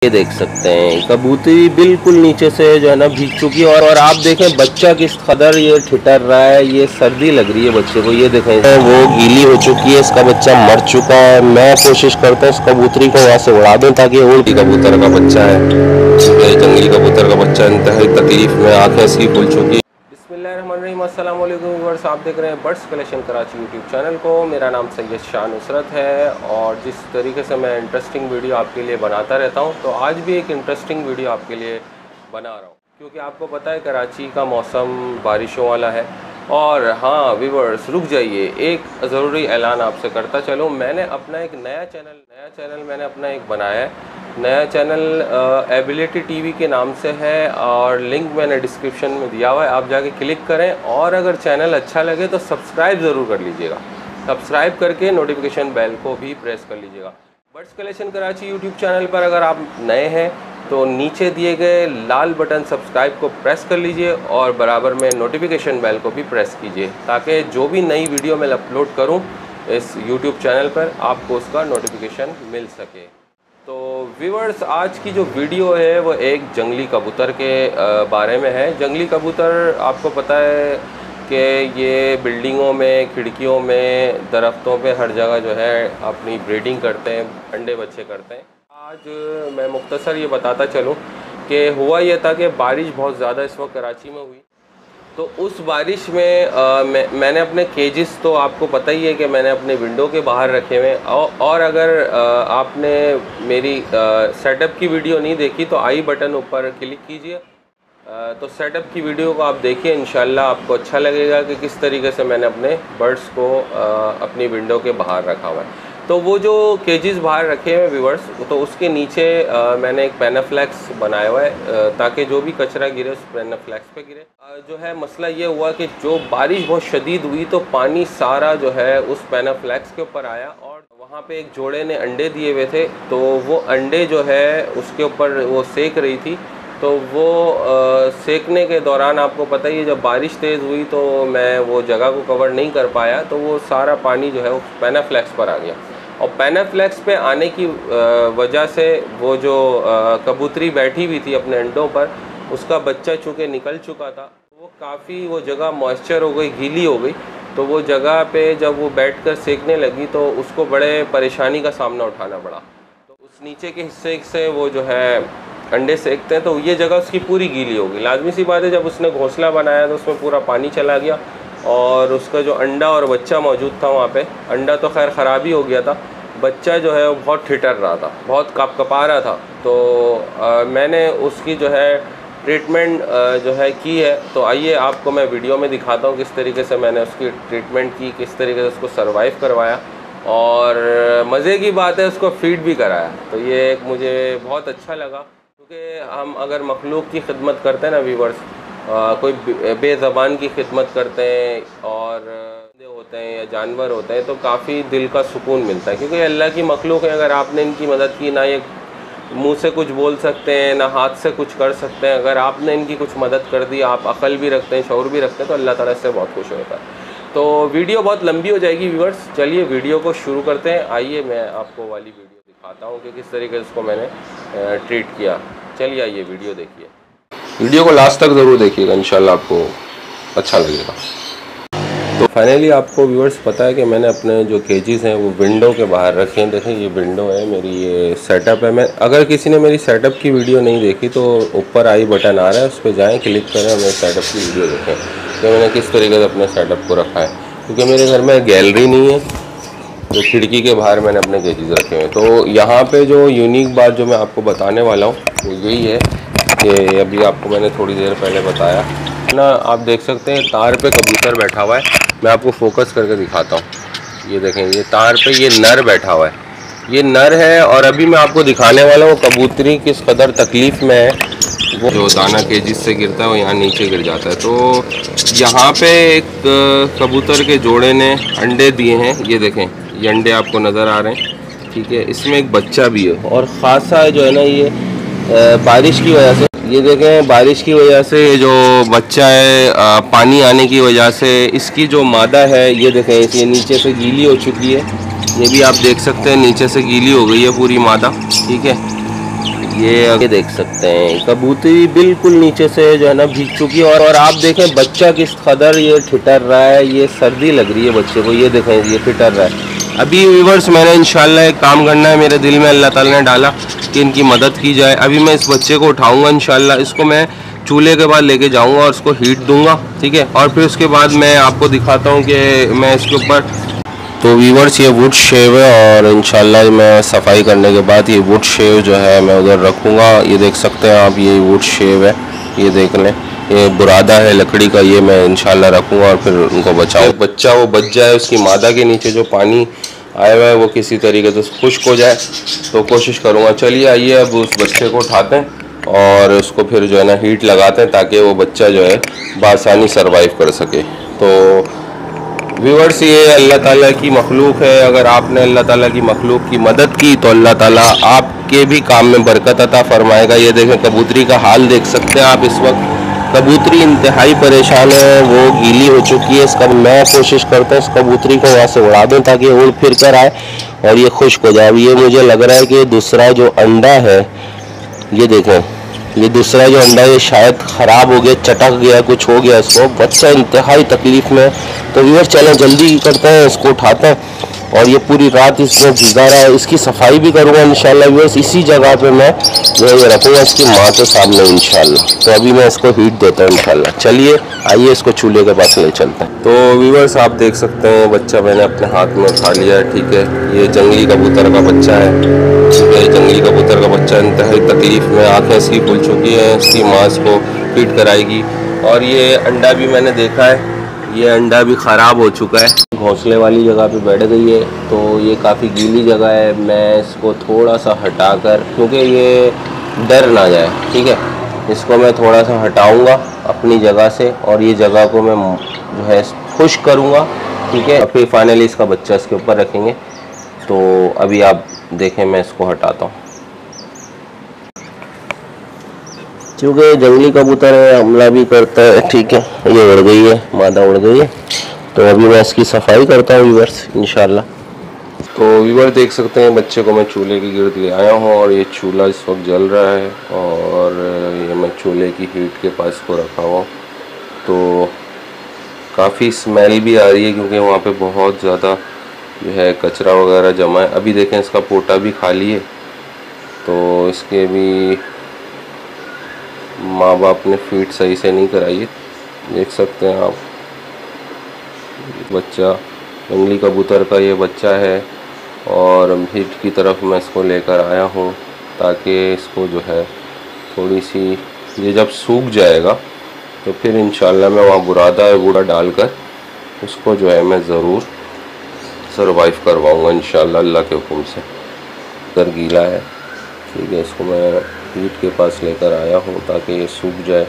ये देख सकते हैं कबूतरी बिल्कुल नीचे से जो है ना भीग चुकी है। और आप देखें बच्चा किस कदर ये ठिठर रहा है, ये सर्दी लग रही है बच्चे को। ये देखें वो गीली हो चुकी है, इसका बच्चा मर चुका है। मैं कोशिश करता हूँ इस कबूतरी को वहाँ से उड़ा दूँ ताकि उड़। कबूतर का बच्चा है, जंगली कबूतर का बच्चा इंतहाई तकलीफ में, आंखें इसकी खुल चुकी है। बिस्मिल्लाहिर्रहमानिर्रहीम, अस्सलाम वालेकुम व्यूअर्स, आप देख रहे हैं birds collection Karachi YouTube channel को। मेरा नाम सैयद शाह नुसरत है और जिस तरीके से मैं इंटरेस्टिंग वीडियो आपके लिए बनाता रहता हूं, तो आज भी एक इंटरेस्टिंग वीडियो आपके लिए बना रहा हूं, क्योंकि आपको पता है कराची का मौसम बारिशों वाला है। और हाँ व्यूअर्स, रुक जाइए, एक ज़रूरी ऐलान आपसे करता चलूँ। मैंने अपना एक नया चैनल मैंने अपना एक बनाया है। नया चैनल एबिलिटी टीवी के नाम से है और लिंक मैंने डिस्क्रिप्शन में दिया हुआ है, आप जाके क्लिक करें। और अगर चैनल अच्छा लगे तो सब्सक्राइब ज़रूर कर लीजिएगा, सब्सक्राइब करके नोटिफिकेशन बेल को भी प्रेस कर लीजिएगा। Birds collection Karachi YouTube channel पर अगर आप नए हैं तो नीचे दिए गए लाल बटन सब्सक्राइब को प्रेस कर लीजिए और बराबर में नोटिफिकेशन बेल को भी प्रेस कीजिए, ताकि जो भी नई वीडियो मैं अपलोड करूं इस यूट्यूब चैनल पर आपको उसका नोटिफिकेशन मिल सके। तो व्यूअर्स, आज की जो वीडियो है वो एक जंगली कबूतर के बारे में है। जंगली कबूतर आपको पता है कि ये बिल्डिंगों में, खिड़कियों में, दरख्तों पे हर जगह जो है अपनी ब्रीडिंग करते हैं, अंडे बच्चे करते हैं। आज मैं मुख्तसर ये बताता चलूँ कि हुआ ये था कि बारिश बहुत ज़्यादा इस वक्त कराची में हुई। तो उस बारिश में मैंने अपने केजेस, तो आपको पता ही है कि मैंने अपने विंडो के बाहर रखे हुए। और अगर आपने मेरी सेटअप की वीडियो नहीं देखी तो आई बटन ऊपर क्लिक कीजिए, तो सेटअप की वीडियो को आप देखिए। इंशाल्लाह आपको अच्छा लगेगा कि किस तरीके से मैंने अपने बर्ड्स को अपनी विंडो के बाहर रखा हुआ है। तो वो जो केजेस बाहर रखे हुए व्यूअर्स, तो उसके नीचे मैंने एक पैनाफ्लेक्स बनाया हुआ है ताकि जो भी कचरा गिरे उस पैनाफ्लेक्स पे गिरे। जो है मसला ये हुआ कि जो बारिश बहुत शदीद हुई तो पानी सारा जो है उस पैनाफ्लेक्स के ऊपर आया और वहाँ पे एक जोड़े ने अंडे दिए हुए थे, तो वो अंडे जो है उसके ऊपर वो सेक रही थी। तो वो सेकने के दौरान आपको पता ही है जब बारिश तेज़ हुई तो मैं वो जगह को कवर नहीं कर पाया, तो वो सारा पानी जो है वो पैनाफ्लेक्स पर आ गया। और पैनाफ्लेक्स पे आने की वजह से वो जो कबूतरी बैठी हुई थी अपने अंडों पर, उसका बच्चा चूँकि निकल चुका था, वो काफ़ी वो जगह मॉइस्चर हो गई, गीली हो गई। तो वो जगह पे जब वो बैठकर सेकने लगी तो उसको बड़े परेशानी का सामना उठाना पड़ा। तो उस नीचे के हिस्से से वो जो है अंडे सेकते हैं, तो ये जगह उसकी पूरी गीली हो गई। लाजमी सी बात है, जब उसने घोंसला बनाया तो उसमें पूरा पानी चला गया और उसका जो अंडा और बच्चा मौजूद था वहाँ पे, अंडा तो खैर ख़राब ही हो गया था, बच्चा जो है वो बहुत ठिठर रहा था, बहुत कपकपा रहा था। तो मैंने उसकी जो है ट्रीटमेंट जो है की है। तो आइए आपको मैं वीडियो में दिखाता हूँ किस तरीके से मैंने उसकी ट्रीटमेंट की, किस तरीके से उसको सर्वाइव करवाया और मज़े की बात है उसको फीड भी कराया। तो ये एक मुझे बहुत अच्छा लगा, क्योंकि हम अगर मखलूक की खिदमत करते हैं ना व्यूवर्स, कोई बेज़बान की खिदमत करते हैं और होते हैं या जानवर होते हैं, तो काफ़ी दिल का सुकून मिलता है, क्योंकि अल्लाह की मखलूक है। अगर आपने इनकी मदद की, ना ये मुंह से कुछ बोल सकते हैं ना हाथ से कुछ कर सकते हैं, अगर आपने इनकी कुछ मदद कर दी, आप अक़ल भी रखते हैं, शऊर भी रखते हैं, तो अल्लाह ताला से बहुत खुश होता है। तो वीडियो बहुत लंबी हो जाएगी व्यूवर्स, चलिए वीडियो को शुरू करते हैं। आइए मैं आपको वाली वीडियो दिखाता हूँ कि किस तरीके से उसको मैंने ट्रीट किया। चलिए आइए वीडियो देखिए, वीडियो को लास्ट तक ज़रूर देखिएगा, इंशाल्लाह आपको अच्छा लगेगा। तो फाइनली आपको व्यूअर्स पता है कि मैंने अपने जो केजेस हैं वो विंडो के बाहर रखे हैं। देखें ये विंडो है मेरी, ये सेटअप है। मैं अगर किसी ने मेरी सेटअप की वीडियो नहीं देखी तो ऊपर आई बटन आ रहा है, उस पर जाएँ, क्लिक करें और मेरे सेटअप की वीडियो देखें कि मैंने किस तरीके से अपने सेटअप को रखा है। क्योंकि मेरे घर में गैलरी नहीं है, तो खिड़की के बाहर मैंने अपने केजेस रखे हुए हैं। तो यहाँ पर जो यूनिक बात जो मैं आपको बताने वाला हूँ वो यही है कि अभी आपको मैंने थोड़ी देर पहले बताया ना, आप देख सकते हैं तार पे कबूतर बैठा हुआ है। मैं आपको फोकस करके दिखाता हूँ, ये देखें, ये तार पे ये नर बैठा हुआ है, ये नर है। और अभी मैं आपको दिखाने वाला हूँ कबूतरी किस कदर तकलीफ़ में है। वो जो दाना केजिस से गिरता है वो यहाँ नीचे गिर जाता है। तो यहाँ पे एक कबूतर के जोड़े ने अंडे दिए हैं, ये देखें, ये अंडे आपको नज़र आ रहे हैं, ठीक है। इसमें एक बच्चा भी है और ख़ासा जो है ना ये बारिश की वजह से, ये देखें, बारिश की वजह से ये जो बच्चा है पानी आने की वजह से इसकी जो मादा है ये देखें, ये नीचे से गीली हो चुकी है। ये भी आप देख सकते हैं नीचे से गीली हो गई है पूरी मादा, ठीक है। ये आगे देख सकते हैं कबूतरी बिल्कुल नीचे से जो है ना भीग चुकी है। और आप देखें बच्चा किस कदर ये ठिठर रहा है, ये सर्दी लग रही है बच्चे को, ये देखें ये ठिठर रहा है। अभी व्यूअर्स मैंने इंशाल्लाह एक काम करना है, मेरे दिल में अल्लाह ताला ने डाला कि इनकी मदद की जाए। अभी मैं इस बच्चे को उठाऊंगा इंशाल्लाह, इसको मैं चूल्हे के बाद लेके जाऊंगा और इसको हीट दूंगा, ठीक है। और फिर उसके बाद मैं आपको दिखाता हूँ कि मैं इसके ऊपर, तो व्यूअर्स ये वुड शेव है और इंशाल्लाह मैं सफाई करने के बाद ये वुड शेव जो है मैं उधर रखूँगा। ये देख सकते हैं आप, ये वुड शेव है, ये देख लें, ये बुरादा है लकड़ी का, ये मैं इंशाल्लाह रखूँगा और फिर उनको बचाऊँ। बच्चा वो बच जाए, उसकी मादा के नीचे जो पानी आया हुआ है वो किसी तरीके से खुश्क हो जाए तो कोशिश करूँगा। चलिए आइए अब उस बच्चे को उठाते हैं और उसको फिर जो है ना हीट लगाते हैं ताकि वो बच्चा जो है बआसानी सरवाइव कर सके। तो व्यूअर्स ये अल्लाह ताला की मखलूक है, अगर आपने अल्लाह ताला की मखलूक की मदद की तो अल्लाह ताला आपके भी काम में बरकत अता फरमाएगा। ये देखें कबूतरी का हाल देख सकते हैं आप, इस वक्त कबूतरी इंतहाई परेशान है, वो गीली हो चुकी है। इसका मैं कोशिश करता हूँ इस कबूतरी को वहाँ से उड़ा दूँ ताकि उड़ फिर कर आए और ये खुश्क हो जाए। अब ये मुझे लग रहा है कि दूसरा जो अंडा है, ये देखें, ये दूसरा जो अंडा है शायद ख़राब हो गया, चटक गया, कुछ हो गया इसको, बच्चा इंतहाई तकलीफ़ में। तो व्यूअर्स चलें जल्दी करते हैं, इसको उठाते हैं और ये पूरी रात इसमें भीगा रहा है, इसकी सफाई भी करूँगा इंशाल्लाह व्यूअर्स। इसी जगह पे मैं जो है ये रखूँगा इसकी माँ के सामने इंशाल्लाह। तो अभी मैं इसको हीट देता हूँ इंशाल्लाह। चलिए आइए इसको चूल्हे के पास ले चलते हैं। तो व्यूअर्स आप देख सकते हैं बच्चा मैंने अपने हाथ में उठा लिया है, ठीक है। ये जंगली कबूतर का बच्चा है, ठीक है। जंगली कबूतर का बच्चा इंतहाई तकलीफ़ में, आँखें इसकी खुल चुकी हैं, इसकी माँ इसको फीड कराएगी। और ये अंडा भी मैंने देखा है, ये अंडा भी ख़राब हो चुका है, घोंसले वाली जगह पे बैठ गई है। तो ये काफ़ी गीली जगह है, मैं इसको थोड़ा सा हटाकर, क्योंकि ये डर ना जाए, ठीक है, इसको मैं थोड़ा सा हटाऊंगा अपनी जगह से और ये जगह को मैं जो है खुश्क करूँगा, ठीक है। फिर फाइनली इसका बच्चा इसके ऊपर रखेंगे। तो अभी आप देखें मैं इसको हटाता हूँ, क्योंकि जंगली कबूतर है, हमला भी करता है, ठीक है। ये उड़ गई है, मादा उड़ गई है। तो अभी मैं इसकी सफाई करता हूँ व्यूअर्स इंशाल्लाह। तो व्यूअर देख सकते हैं बच्चे को मैं चूल्हे के गिर्द ले आया हूँ और ये चूल्हा इस वक्त जल रहा है और ये मैं चूल्हे की हीट के पास को रखा हुआ। तो काफ़ी स्मेल भी आ रही है क्योंकि वहाँ पे बहुत ज़्यादा जो है कचरा वगैरह जमा है। अभी देखें इसका पोटा भी खाली है, तो इसके भी माँ बाप ने फीड सही से नहीं कराई है, देख सकते हैं आप। बच्चा जंगली कबूतर का ये बच्चा है और हीट की तरफ मैं इसको लेकर आया हूँ ताकि इसको जो है थोड़ी सी, ये जब सूख जाएगा तो फिर इंशाल्लाह मैं वहाँ बुरादा या बूढ़ा डालकर उसको जो है मैं ज़रूर सरवाइव करवाऊँगा इंशाल्लाह अल्लाह के हुक्म से। अगर गीला है, ठीक है, इसको मैं हीट के पास लेकर आया हूँ ताकि ये सूख जाए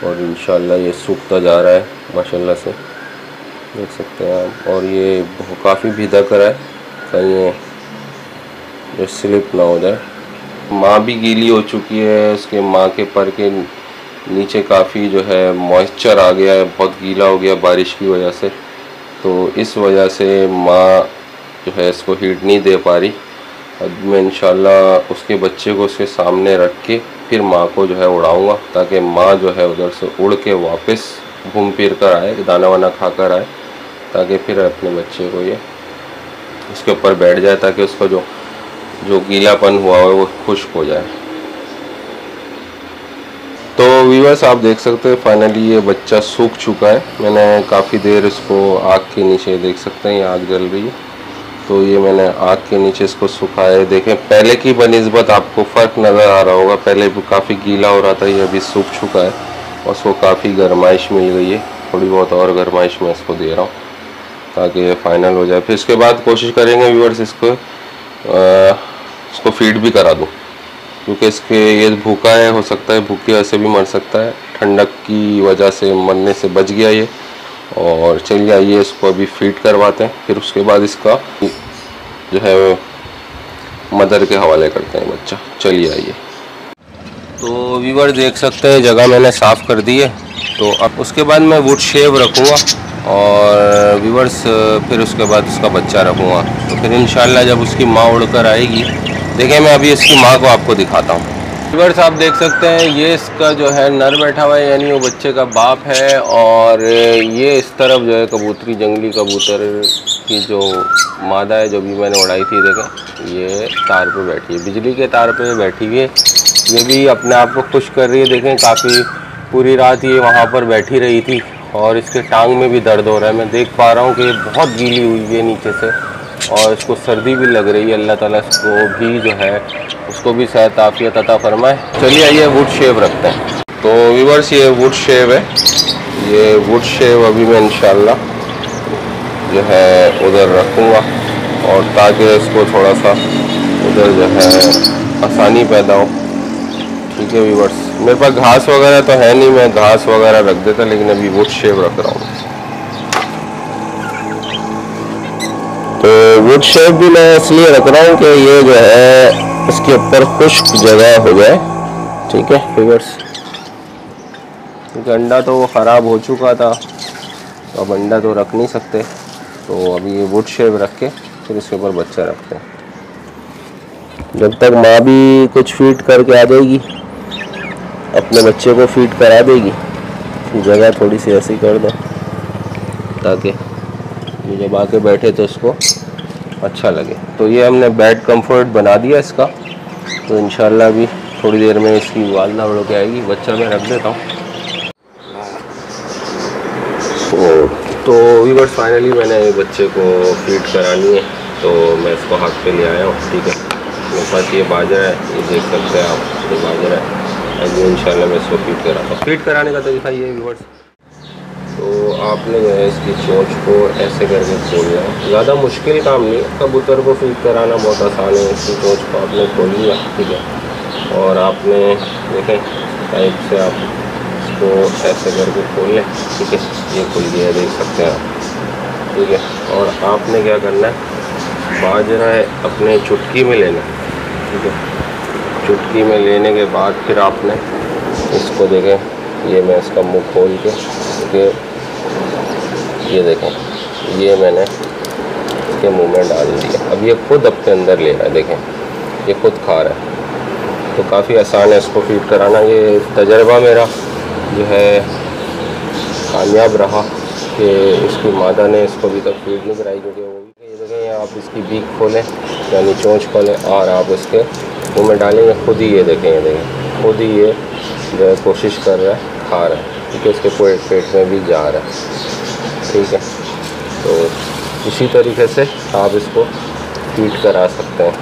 और इंशाल्लाह ये सूखता जा रहा है माशाल्लाह से, देख सकते हैं आप। और ये काफ़ी भीदा कर है, कहीं ये जो स्लिप ना हो जाए। माँ भी गीली हो चुकी है, उसके माँ के पर के नीचे काफ़ी जो है मॉइस्चर आ गया है, बहुत गीला हो गया बारिश की वजह से। तो इस वजह से माँ जो है इसको हीट नहीं दे पा रही। अब मैं इंशाल्लाह उसके बच्चे को उसके सामने रख के फिर माँ को जो है उड़ाऊँगा ताकि माँ जो है उधर से उड़ के वापस घूम फिर कर आए, दाना वाना खा कर आए, ताकि फिर अपने बच्चे को ये इसके ऊपर बैठ जाए ताकि उसका जो गीलापन हुआ है वो खुश्क हो जाए। तो व्यूअर्स आप देख सकते हैं फाइनली ये बच्चा सूख चुका है। मैंने काफ़ी देर इसको आग के नीचे, देख सकते हैं ये आग जल रही है, तो ये मैंने आग के नीचे इसको सुखाया। देखें पहले की बनिस्बत आपको फ़र्क नज़र आ रहा होगा, पहले भी काफ़ी गीला हो रहा था, ये अभी सूख चुका है और उसको काफ़ी गर्माइश मिल गई है। थोड़ी बहुत और गर्माइश मैं इसको दे रहा हूँ ताकि ये फाइनल हो जाए। फिर इसके बाद कोशिश करेंगे व्यूअर्स इसको फीड भी करा दूँ, क्योंकि इसके ये भूखा है, हो सकता है भूखे वैसे भी मर सकता है, ठंडक की वजह से मरने से बच गया ये। और चलिए आइए इसको अभी फीड करवाते हैं, फिर उसके बाद इसका जो है मदर के हवाले करते हैं बच्चा। चलिए आइए। तो व्यूअर देख सकते हैं जगह मैंने साफ़ कर दी है। तो अब उसके बाद मैं वुड शेव रखूँगा और व्यूअर्स फिर उसके बाद उसका बच्चा रखूँगा। तो फिर इंशाल्लाह जब उसकी माँ उड़कर आएगी, देखिए मैं अभी इसकी माँ को आपको दिखाता हूँ। व्यूअर्स आप देख सकते हैं ये इसका जो है नर बैठा हुआ है, यानी वो बच्चे का बाप है। और ये इस तरफ जो है कबूतरी, जंगली कबूतर की जो मादा है, जो भी मैंने उड़ाई थी, देखें ये तार पे बैठी है, बिजली के तार पे बैठी हुई है। ये भी अपने आप को खुश कर रही है। देखें काफ़ी पूरी रात ये वहाँ पर बैठी रही थी और इसके टांग में भी दर्द हो रहा है। मैं देख पा रहा हूँ कि बहुत गीली हुई है नीचे से और इसको सर्दी भी लग रही है। अल्लाह ताला इसको भी जो है उसको भी सेहत आफियत अता फरमाए। चलिए आइए वुड शेव रखते हैं। तो व्यूअर्स ये वुड शेव है, ये वुड शेव अभी मैं इंशाल्लाह जो है उधर रखूँगा और ताकि इसको थोड़ा सा उधर जो है आसानी पैदा हो। ठीक है व्यूअर्स, मेरे पास घास वगैरह तो है नहीं, मैं घास वगैरह रख देता, लेकिन अभी वुड शेव रख रहा हूँ। तो वुड शेव भी मैं इसलिए रख रहा हूँ कि ये जो है इसके ऊपर खुश्क जगह हो जाए। ठीक है व्यूअर्स, क्योंकि अंडा तो वो ख़राब हो चुका था, तो अब अंडा तो रख नहीं सकते, तो अभी ये वुड शेव रख के फिर इसके ऊपर बच्चा रखते हैं। जब तक माँ भी कुछ फीड करके आ जाएगी, अपने बच्चे को फीड करा देगी, जगह थोड़ी सी ऐसी कर दो ताकि ये जब आके बैठे तो इसको अच्छा लगे। तो ये हमने बेड कंफर्ट बना दिया इसका। तो इंशाल्लाह अभी थोड़ी देर में इसकी वालदा उड़ के आएगी, बच्चा मैं रख देता हूँ। तो व्यूअर्स फाइनली मैंने बच्चे को फीड करानी है, तो मैं इसको हाथ पे ले आया हूँ। ठीक है, मेरे पास ये बाजरा है, ये देख सकते हैं आप, ये बाजरा है। अभी इंशाल्लाह मैं इसको फीड कराता हूँ। फीड कराने का तरीका ये है व्यूअर्स, तो आपने जो है इसकी चोंच को ऐसे करके खोलना है। ज़्यादा मुश्किल काम नहीं है, कबूतर को फीड कराना बहुत आसान है। इसकी चोंच को आपने खोल लिया, ठीक है, और आपने देखें टाइप से आप इसको ऐसे करके खोल लें। ठीक है, ये खुल गया, देख सकते हैं आप। ठीक है, और आपने क्या करना है, बाजरा है अपने चुटकी में लेना। ठीक है, चुटकी में लेने के बाद फिर आपने इसको देखें, ये मैं इसका मुंह खोल के, ये देखें, ये मैंने इसके मुंह में डाल दिया। अब ये खुद अपने अंदर ले रहा है, देखें ये खुद खा रहा है। तो काफ़ी आसान है इसको फीड कराना। ये तजर्बा मेरा जो है कामयाब रहा कि इसकी मादा ने इसको अभी तक फीड नहीं कराई, क्योंकि वो भी, ये देखें आप इसकी बीक खोलें यानी चोंच खोलें और आप इसके मुँह में डालेंगे, खुद ही ये देखें, ये देखें खुद ही ये जो है कोशिश कर रहा है, खा रहा है, क्योंकि इसके पेट में भी जा रहा है। ठीक है, तो इसी तरीके से आप इसको फीड करा सकते हैं।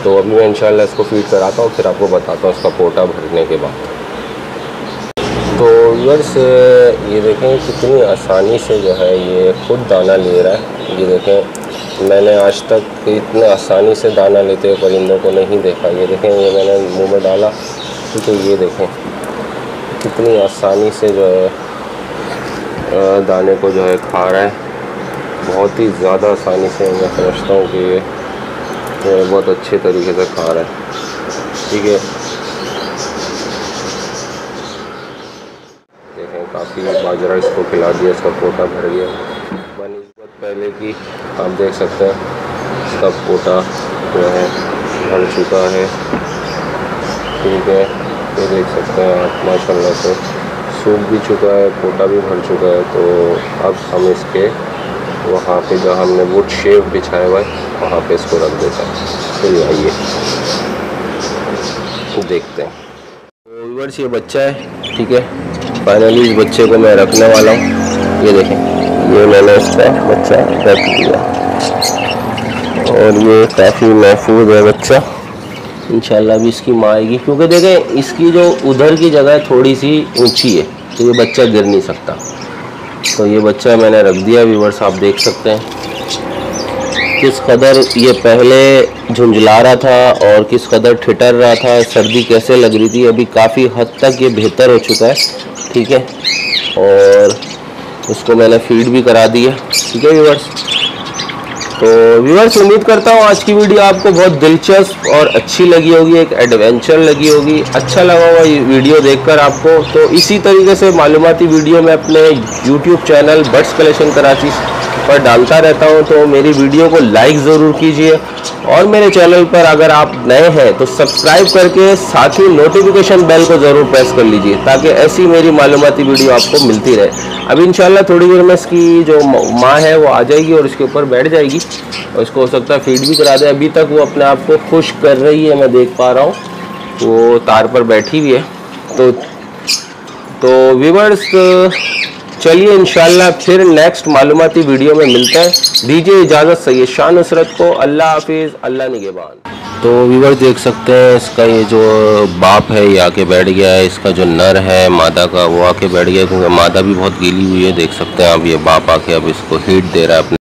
तो अभी मैं इंशाल्लाह इसको फीड कराता हूँ, फिर आपको बताता हूँ इसका पोटा भरने के बाद। तो व्यूअर्स ये देखें कितनी आसानी से जो है ये खुद दाना ले रहा है। ये देखें, मैंने आज तक इतने आसानी से दाना लेते हुए परिंदों को नहीं देखा। ये देखें, ये मैंने मुंह में डाला, ठीक है, ये देखें कितनी आसानी से जो है दाने को जो है खा रहा है। बहुत ही ज़्यादा आसानी से, मैं समझता हूँ कि ये बहुत अच्छे तरीके से खा रहा है। ठीक है, देखें काफ़ी बाजरा इसको खिला दिया, इसका पोटा भर गया बनिस्बत पहले की। आप देख सकते हैं इसका पोटा जो है भर चुका है। ठीक है, ये देख सकते हैं आप, माशाल्लाह से सूख भी चुका है, पोटा भी भर चुका है। तो अब हम इसके वहाँ पे जो हमने वुड शेव बिछाया हुआ है वहाँ पे इसको रख देते हैं। चलिए आइए देखते हैं। तो व्यूअर्स ये बच्चा है, ठीक है, फाइनली इस बच्चे को मैं रखने वाला हूँ। ये देखें, ये मैंने इसका बच्चा रख दिया और ये काफ़ी महफूज है बच्चा। इंशाल्लाह भी इसकी माँ आएगी, क्योंकि देखें इसकी जो उधर की जगह थोड़ी सी ऊंची है, तो ये बच्चा गिर नहीं सकता। तो ये बच्चा मैंने रख दिया। व्यूअर्स आप देख सकते हैं किस कदर ये पहले झुंझला रहा था और किस कदर ठिठर रहा था, सर्दी कैसे लग रही थी। अभी काफ़ी हद तक ये बेहतर हो चुका है। ठीक है, और उसको मैंने फीड भी करा दिया। ठीक है व्यूअर्स, तो व्यूअर्स, उम्मीद करता हूँ आज की वीडियो आपको बहुत दिलचस्प और अच्छी लगी होगी, एक एडवेंचर लगी होगी, अच्छा लगा होगा ये वीडियो देखकर आपको। तो इसी तरीके से मालूमाती वीडियो मैं अपने YouTube channel birds collection Karachi पर डालता रहता हूं, तो मेरी वीडियो को लाइक ज़रूर कीजिए और मेरे चैनल पर अगर आप नए हैं तो सब्सक्राइब करके साथ ही नोटिफिकेशन बेल को ज़रूर प्रेस कर लीजिए ताकि ऐसी मेरी मालूमाती वीडियो आपको मिलती रहे। अब इंशाल्लाह थोड़ी देर में इसकी जो माँ है वो आ जाएगी और इसके ऊपर बैठ जाएगी और इसको हो सकता है फीड भी करा दे। अभी तक वो अपने आप को खुश कर रही है, मैं देख पा रहा हूँ, वो तार पर बैठी हुई है। तो व्यूअर्स, चलिए इंशाल्लाह फिर नेक्स्ट मालूमाती वीडियो में मिलते हैं। दीजिए इजाज़त सैयद शाह नुसरत को। अल्लाह हाफिज़, अल्लाह निगहबान। तो व्यूअर्स देख सकते हैं इसका ये जो बाप है ये आके बैठ गया है, इसका जो नर है मादा का वो आके बैठ गया, क्योंकि मादा भी बहुत गीली हुई है। देख सकते हैं आप, ये बाप आके अब इसको हीट दे रहा है अपने